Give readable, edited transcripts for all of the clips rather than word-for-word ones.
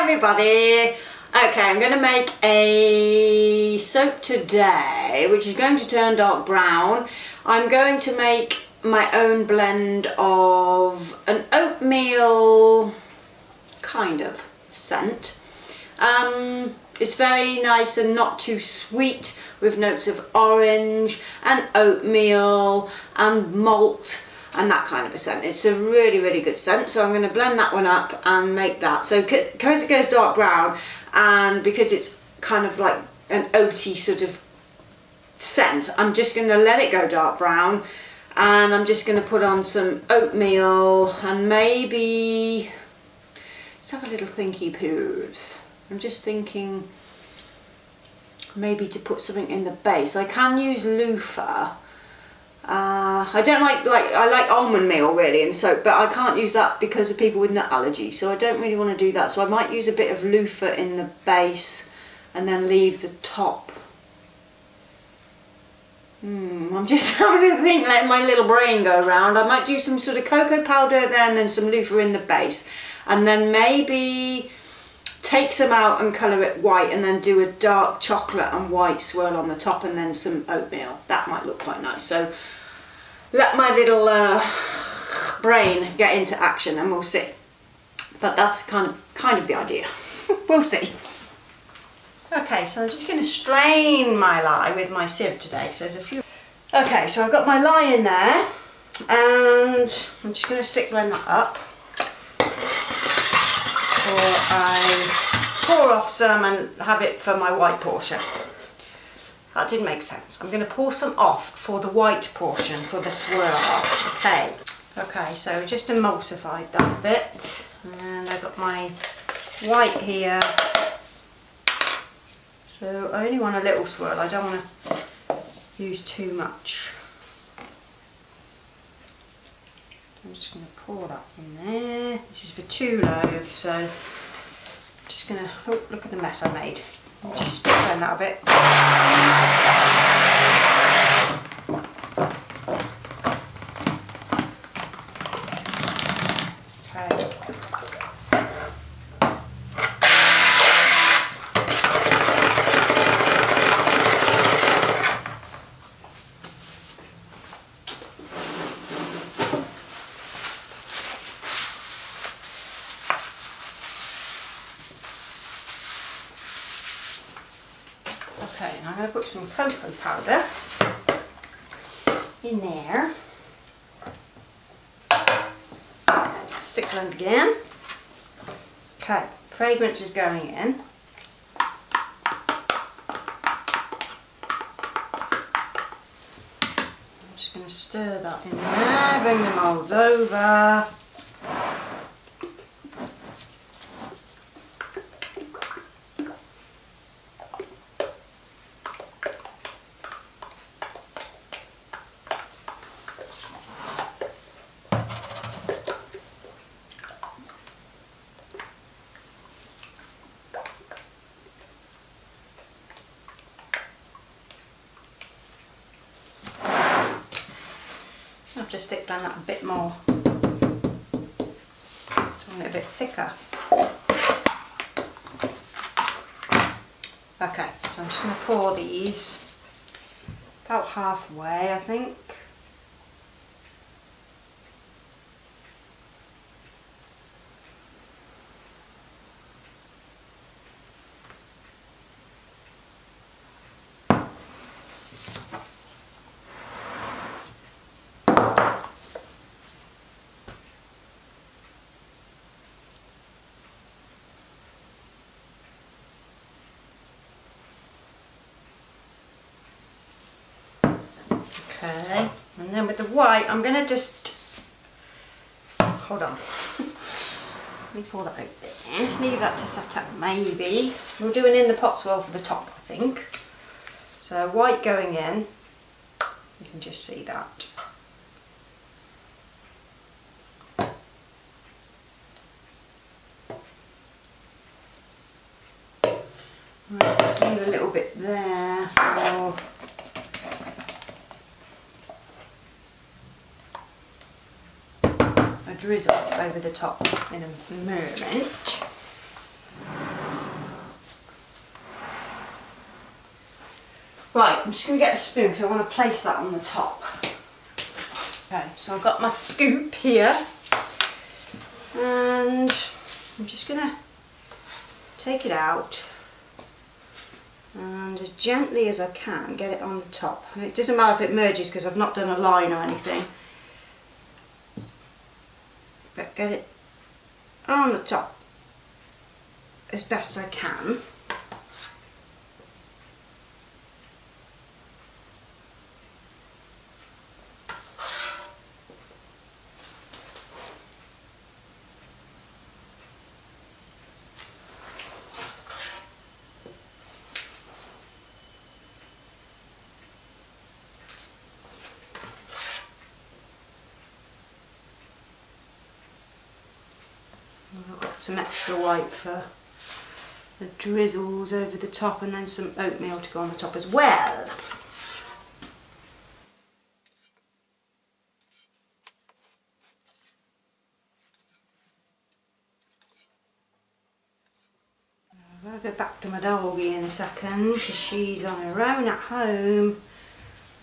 everybody. Okay, I'm going to make a soap today which is going to turn dark brown. I'm going to make my own blend of an oatmeal kind of scent. It's very nice and not too sweet, with notes of orange and oatmeal and malt and that kind of a scent. It's a really good scent, so I'm going to blend that one up and make that. So because it goes dark brown and because it's kind of like an oaty sort of scent, I'm just going to let it go dark brown, and I'm just going to put on some oatmeal and maybe let's have a little thinky poos. I'm just thinking maybe to put something in the base. I can use loofah. I don't I like almond meal really in soap, but I can't use that because of people with nut allergies, so I don't really want to do that. So I might use a bit of loofah in the base and then leave the top. I'm just having to think, letting my little brain go around. I might do some sort of cocoa powder then and some loofah in the base, and then maybe take some out and colour it white and then do a dark chocolate and white swirl on the top and then some oatmeal. That might look quite nice. So let my little brain get into action and we'll see. But that's kind of the idea. We'll see. Okay, so I'm just going to strain my lye with my sieve today, because there's a few. Okay, so I've got my lye in there and I'm just going to stick blend that up. Or I pour off some and have it for my white portion. That did make sense. I'm going to pour some off for the white portion, for the swirl. Okay, so just emulsified that bit, and I got my white here. So I only want a little swirl. I don't want to use too much. I'm just going to pour that in there. This is for 2 loaves, so I'm just going to, oh, look at the mess I made. I'll just stick blend that a bit. Okay. Okay, and I'm going to put some cocoa powder in there. Stick blend again. Okay, fragrance is going in. I'm just going to stir that in there, bring the moulds over. I have to stick blend that a bit more, a bit thicker. Okay, so I'm just going to pour these about halfway, I think. Okay, and then with the white, I'm going to just, hold on, let me pour that out there, leave that to set up maybe. We'll do an in the pot swirl for the top, I think. So white going in, you can just see that. Right, just leave a little bit there for a drizzle over the top in a moment. Right, I'm just going to get a spoon because I want to place that on the top. Okay, so I've got my scoop here, and I'm just going to take it out and as gently as I can get it on the top. And it doesn't matter if it merges because I've not done a line or anything, but get it on the top as best I can. I've got some extra white for the drizzles over the top, and then some oatmeal to go on the top as well. I'm going to go back to my doggie in a second because she's on her own at home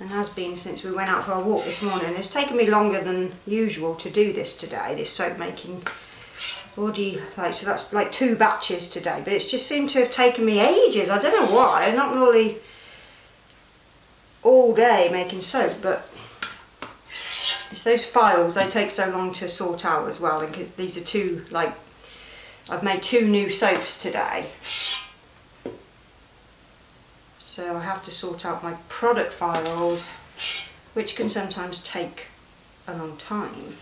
and has been since we went out for our walk this morning. It's taken me longer than usual to do this today, this soap making body, so that's like 2 batches today, but it's just seemed to have taken me ages. I don't know why. I'm not really all day making soap, but it's those files, they take so long to sort out as well. And these are 2, like, I've made 2 new soaps today, so I have to sort out my product files, which can sometimes take a long time.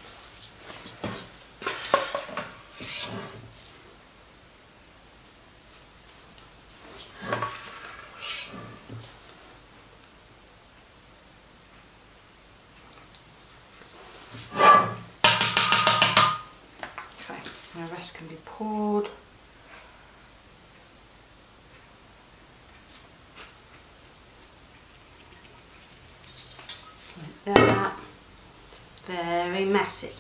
The rest can be poured. Like that. Very messy.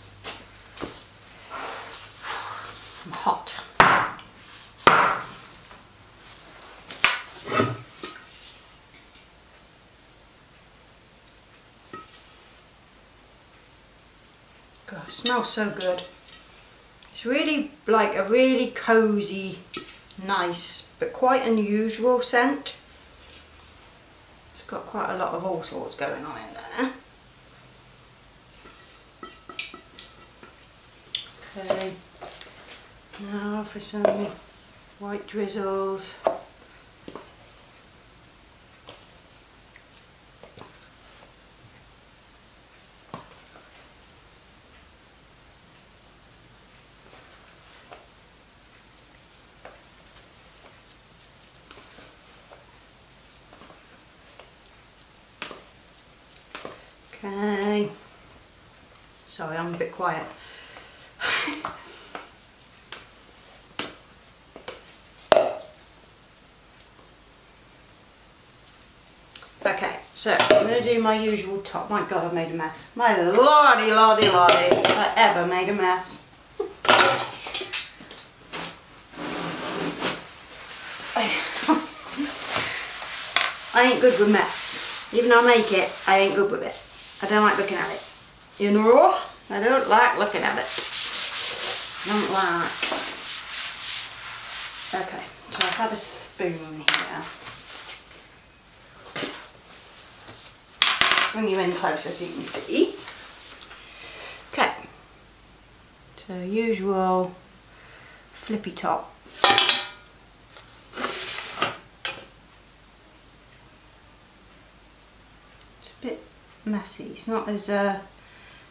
I'm hot. God, it smells so good. It's really like a really cosy, nice, but quite unusual scent. It's got quite a lot of all sorts going on in there. Okay, now for some white drizzles. Okay, sorry, I'm a bit quiet. Okay, so I'm going to do my usual top. My God, I've made a mess. My lordy, lordy, lordy, I ever made a mess. I ain't good with mess. Even though I make it, I ain't good with it. I don't like looking at it. You know? I don't like looking at it. Don't like. Okay, so I have a spoon here. Bring you in closer so you can see. Okay. So usual flippy top. It's a bit messy. It's not as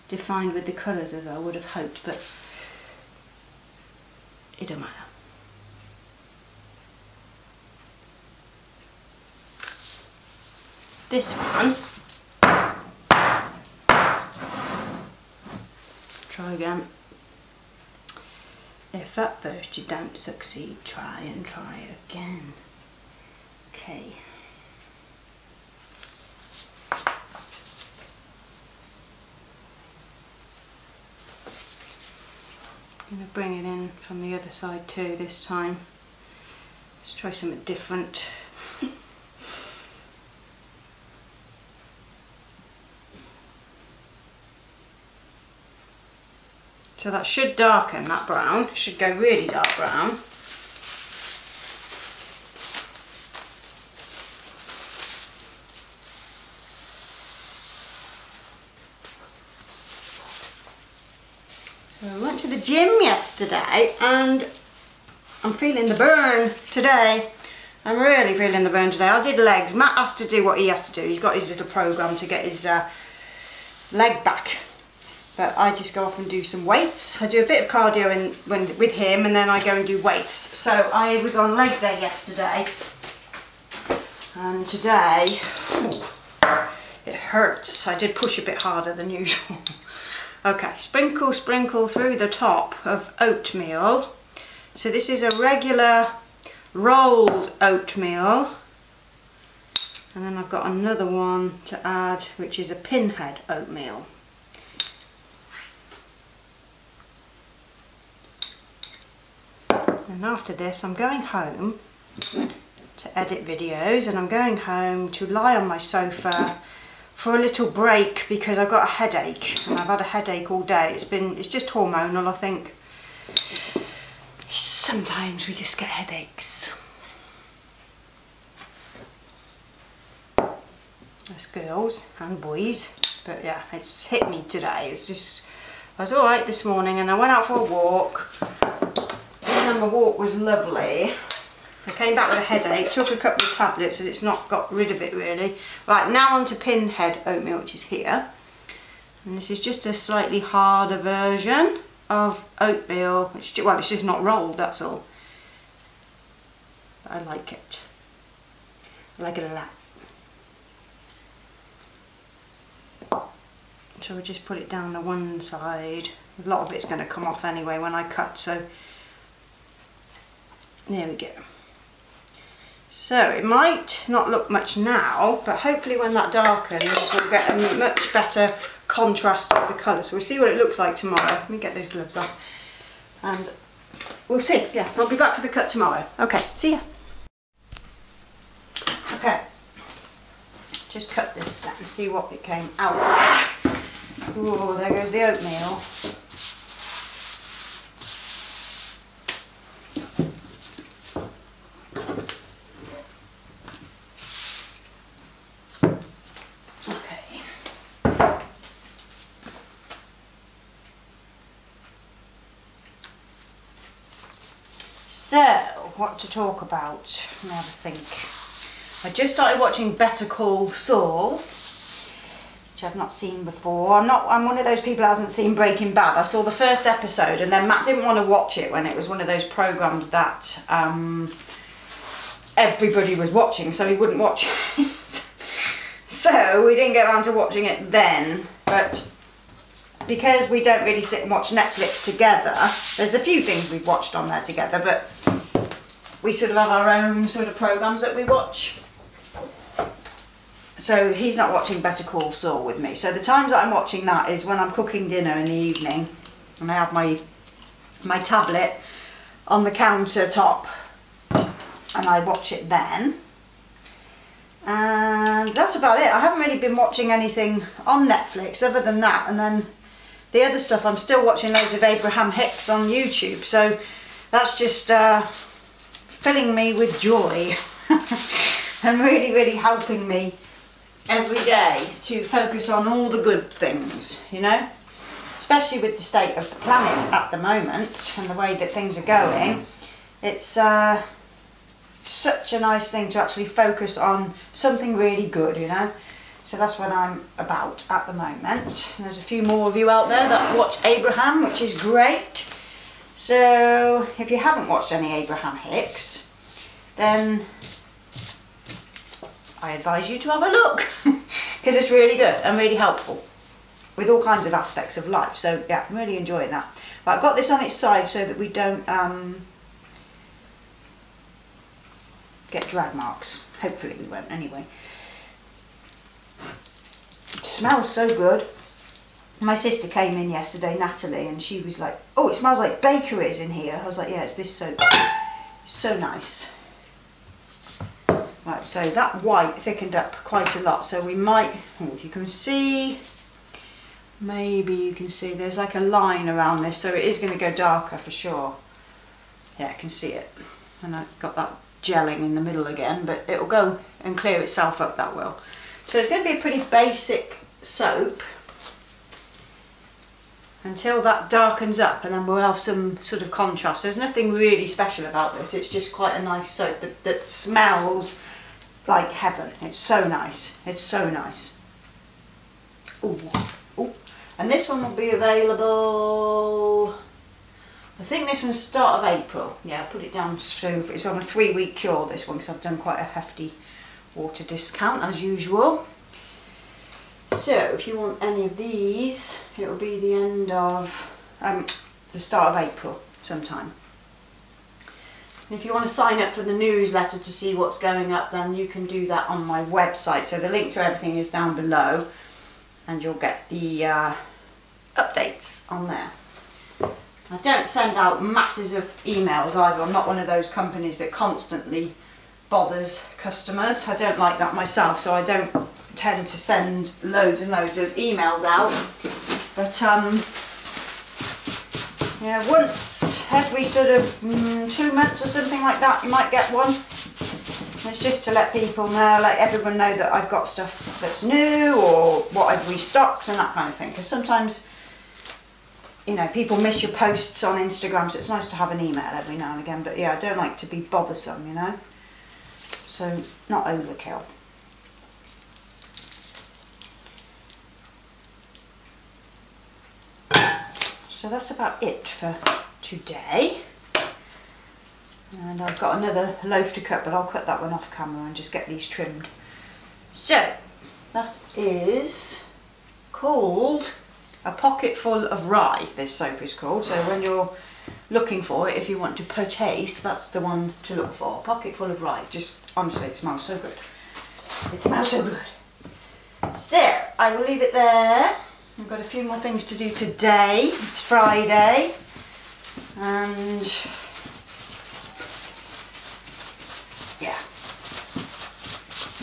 defined with the colours as I would have hoped, but it don't matter. This one, try again. If at first you don't succeed, try and try again. Okay. I'm going to bring it in from the other side too this time. Let's try something different. So that should darken that brown, should go really dark brown. So I went to the gym yesterday and I'm feeling the burn today. I'm really feeling the burn today. I did legs. Matt has to do what he has to do. He's got his little program to get his leg back. But I just go off and do some weights. I do a bit of cardio with him and then I go and do weights. So I was on leg day yesterday. And today, it hurts. I did push a bit harder than usual. Okay, sprinkle through the top of oatmeal. So this is a regular rolled oatmeal. And then I've got another one to add, which is a pinhead oatmeal. And after this, I'm going home to edit videos, and I'm going home to lie on my sofa for a little break because I've got a headache, and I've had a headache all day. It's just hormonal, I think. Sometimes we just get headaches. Us girls and boys, but yeah, it's hit me today. I was alright this morning and I went out for a walk, and the walk was lovely. I came back with a headache, took a couple of tablets and it's not got rid of it really. Right, now on to pinhead oatmeal, which is here. And this is just a slightly harder version of oatmeal, which, well, it's just not rolled, that's all. But I like it. I like it a lot. So we'll just put it down the one side. A lot of it's going to come off anyway when I cut, so there we go. So it might not look much now, but hopefully when that darkens we'll get a much better contrast of the colour. So we'll see what it looks like tomorrow. Let me get those gloves off and we'll see. Yeah, I'll be back for the cut tomorrow. Okay, see ya. Okay, just cut this down and see what it came out like. Oh, there goes the oatmeal. So, what to talk about? Let me have a think. I just started watching Better Call Saul, which I've not seen before. I'm one of those people who hasn't seen Breaking Bad. I saw the first episode and then Matt didn't want to watch it when it was one of those programs that everybody was watching, so he wouldn't watch it. So we didn't get around to watching it then, but because we don't really sit and watch Netflix together, there's a few things we've watched on there together, but we sort of have our own sort of programs that we watch. So he's not watching Better Call Saul with me. So the times that I'm watching that is when I'm cooking dinner in the evening and I have my tablet on the countertop and I watch it then. And that's about it. I haven't really been watching anything on Netflix other than that, and then the other stuff, I'm still watching loads of Abraham Hicks on YouTube, so that's just filling me with joy and really, really helping me every day to focus on all the good things, you know, especially with the state of the planet at the moment and the way that things are going. It's such a nice thing to actually focus on something really good, you know. So that's what I'm about at the moment. And there's a few more of you out there that watch Abraham, which is great. So if you haven't watched any Abraham Hicks, then I advise you to have a look because it's really good and really helpful with all kinds of aspects of life. So yeah, I'm really enjoying that. But I've got this on its side so that we don't get drag marks. Hopefully we won't anyway. It smells so good. My sister came in yesterday, Natalie, and she was like, oh, it smells like bakeries in here. I was like, yeah, it's this soap. It's so nice. Right, so that white thickened up quite a lot, so we might, oh, you can see maybe you can see there's like a line around this, so it is going to go darker for sure. Yeah, I can see it. And I've got that gelling in the middle again, but it'll go and clear itself up, that will. So it's going to be a pretty basic soap until that darkens up, and then we'll have some sort of contrast. There's nothing really special about this, it's just quite a nice soap that smells like heaven. It's so nice, it's so nice. Ooh. Ooh. And this one will be available, I think this one's start of April. Yeah, I'll put it down, so it's on a 3-week cure, this one, because I've done quite a hefty water discount as usual. So if you want any of these, it'll be the end of, the start of April sometime. And if you want to sign up for the newsletter to see what's going up, then you can do that on my website. So the link to everything is down below, and you'll get the updates on there. I don't send out masses of emails either. I'm not one of those companies that constantly bothers customers. I don't like that myself, so I don't tend to send loads and loads of emails out. But yeah, once every sort of 2 months or something like that, you might get one. It's just to let people know, let everyone know that I've got stuff that's new or what I've restocked and that kind of thing. Because sometimes, you know, people miss your posts on Instagram, so it's nice to have an email every now and again. But yeah, I don't like to be bothersome, you know. So, not overkill. So that's about it for today. And I've got another loaf to cut, but I'll cut that one off camera and just get these trimmed. So, that is called a Pocketful of Rye, this soap is called. So when you're looking for it, if you want to purchase, that's the one to look for. Pocketful of Rye. Just, honestly, it smells so good. It smells so good. So, I will leave it there. I've got a few more things to do today. It's Friday. And yeah,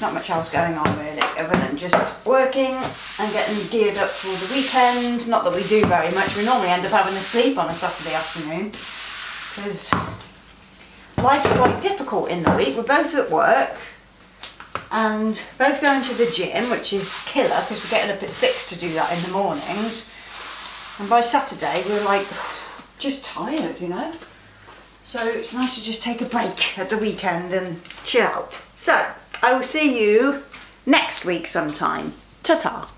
not much else going on really, other than just working and getting geared up for the weekend. Not that we do very much. We normally end up having a sleep on a Saturday afternoon because life's quite difficult in the week. We're both at work and both going to the gym, which is killer because we're getting up at 6 to do that in the mornings. And by Saturday we're like just tired, you know. So it's nice to just take a break at the weekend and chill out. So I will see you next week sometime. Ta-ta.